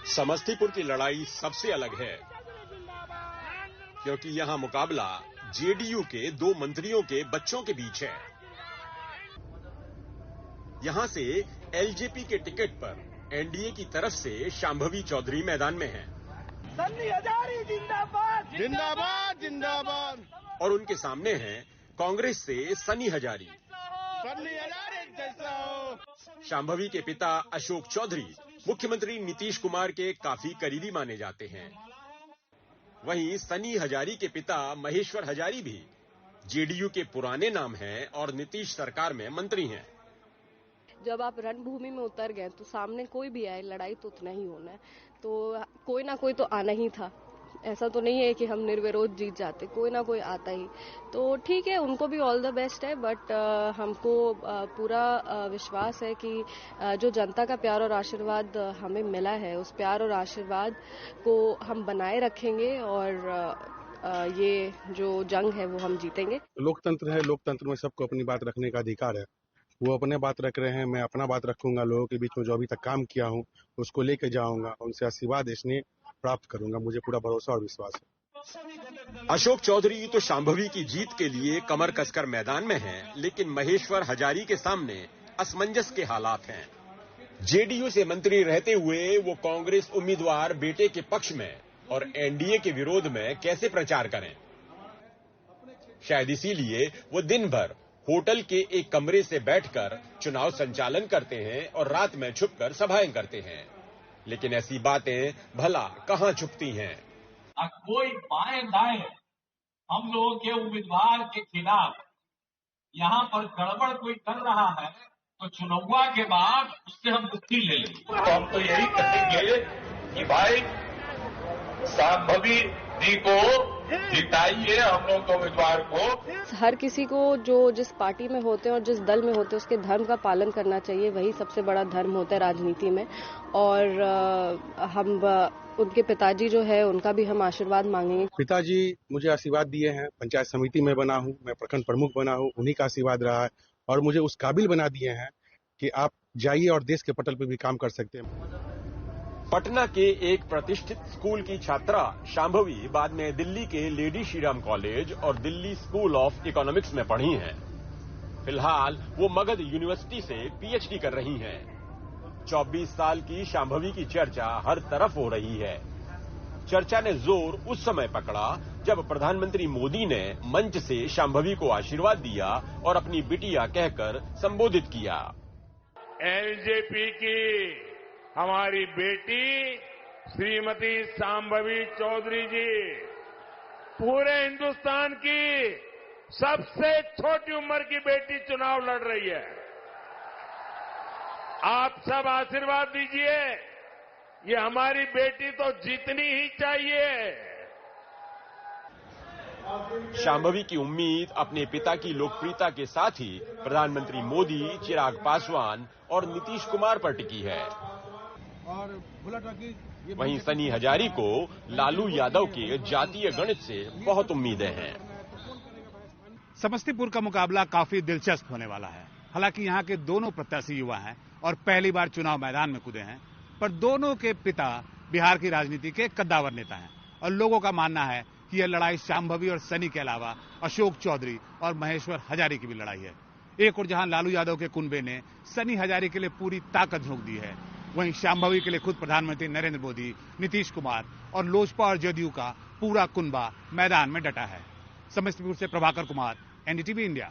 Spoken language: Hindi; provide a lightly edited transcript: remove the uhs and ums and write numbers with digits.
समस्तीपुर की लड़ाई सबसे अलग है क्योंकि यहां मुकाबला जेडीयू के दो मंत्रियों के बच्चों के बीच है। यहां से एलजेपी के टिकट पर एनडीए की तरफ से शांभवी चौधरी मैदान में हैं। सन्नी हजारी जिंदाबाद जिंदाबाद जिंदाबाद। और उनके सामने हैं कांग्रेस से सनी हजारी। सन्नी हजारी जैसा हो। शांभवी के पिता अशोक चौधरी मुख्यमंत्री नीतीश कुमार के काफी करीबी माने जाते हैं। वहीं सनी हजारी के पिता महेश्वर हजारी भी जेडीयू के पुराने नाम हैं और नीतीश सरकार में मंत्री हैं। जब आप रणभूमि में उतर गए तो सामने कोई भी आए लड़ाई तो उतना ही होना है, तो कोई ना कोई तो आना ही था। ऐसा तो नहीं है कि हम निर्विरोध जीत जाते, कोई ना कोई आता ही। तो ठीक है, उनको भी ऑल द बेस्ट है, बट हमको पूरा विश्वास है कि जो जनता का प्यार और आशीर्वाद हमें मिला है उस प्यार और आशीर्वाद को हम बनाए रखेंगे और ये जो जंग है वो हम जीतेंगे। लोकतंत्र है, लोकतंत्र में सबको अपनी बात रखने का अधिकार है। वो अपने बात रख रहे हैं, मैं अपना बात रखूंगा। लोगों के बीच में जो अभी तक काम किया हूं उसको लेके जाऊंगा, उनसे आशीर्वाद इसने प्राप्त करूंगा। मुझे पूरा भरोसा और विश्वास है। अशोक चौधरी तो शांभवी की जीत के लिए कमर कसकर मैदान में हैं, लेकिन महेश्वर हजारी के सामने असमंजस के हालात हैं। जेडीयू से मंत्री रहते हुए वो कांग्रेस उम्मीदवार बेटे के पक्ष में और एनडीए के विरोध में कैसे प्रचार करें। शायद इसीलिए वो दिन भर होटल के एक कमरे से बैठकर चुनाव संचालन करते हैं और रात में छुपकर सभाएं करते हैं। लेकिन ऐसी बातें भला कहां छुपती हैं। कोई बाएं दाएं हम लोगों के उम्मीदवार के खिलाफ यहाँ पर गड़बड़ कोई कर रहा है तो चुनाव के बाद उससे हम मुक्ति ले लेंगे। तो हम तो यही कहेंगे कि भाई शांभवी जी को जिताइए, हम लोग उम्मीदवार को। हर किसी को जो जिस पार्टी में होते हैं और जिस दल में होते हैं उसके धर्म का पालन करना चाहिए। वही सबसे बड़ा धर्म होता है राजनीति में। और हम उनके पिताजी जो है उनका भी हम आशीर्वाद मांगेंगे। पिताजी मुझे आशीर्वाद दिए हैं, पंचायत समिति में बना हूं, मैं प्रखंड प्रमुख बना हूं, उन्हीं का आशीर्वाद रहा है और मुझे उस काबिल बना दिए हैं कि आप जाइए और देश के पटल पर भी काम कर सकते हैं। पटना के एक प्रतिष्ठित स्कूल की छात्रा शांभवी बाद में दिल्ली के लेडी श्रीराम कॉलेज और दिल्ली स्कूल ऑफ इकोनॉमिक्स में पढ़ी हैं। फिलहाल वो मगध यूनिवर्सिटी से पीएचडी कर रही हैं। 24 साल की शांभवी की चर्चा हर तरफ हो रही है। चर्चा ने जोर उस समय पकड़ा जब प्रधानमंत्री मोदी ने मंच से शांभवी को आशीर्वाद दिया और अपनी बिटिया कहकर संबोधित किया। एलजेपी की हमारी बेटी श्रीमती शांभवी चौधरी जी पूरे हिंदुस्तान की सबसे छोटी उम्र की बेटी चुनाव लड़ रही है। आप सब आशीर्वाद दीजिए, ये हमारी बेटी तो जीतनी ही चाहिए। शांभवी की उम्मीद अपने पिता की लोकप्रियता के साथ ही प्रधानमंत्री मोदी, चिराग पासवान और नीतीश कुमार पर टिकी है। वहीं सनी हजारी को लालू यादव के जातीय गणित से बहुत उम्मीदें हैं। समस्तीपुर का मुकाबला काफी दिलचस्प होने वाला है। हालांकि यहाँ के दोनों प्रत्याशी युवा हैं और पहली बार चुनाव मैदान में कूदे हैं, पर दोनों के पिता बिहार की राजनीति के कद्दावर नेता हैं और लोगों का मानना है कि यह लड़ाई शांभवी और सनी के अलावा अशोक चौधरी और महेश्वर हजारी की भी लड़ाई है। एक और जहां लालू यादव के कुनबे ने सनी हजारी के लिए पूरी ताकत झोंक दी है, वहीं शांभवी के लिए खुद प्रधानमंत्री नरेंद्र मोदी, नीतीश कुमार और लोजपा और जदयू का पूरा कुनबा मैदान में डटा है। समस्तीपुर से प्रभाकर कुमार, एनडीटीवी इंडिया।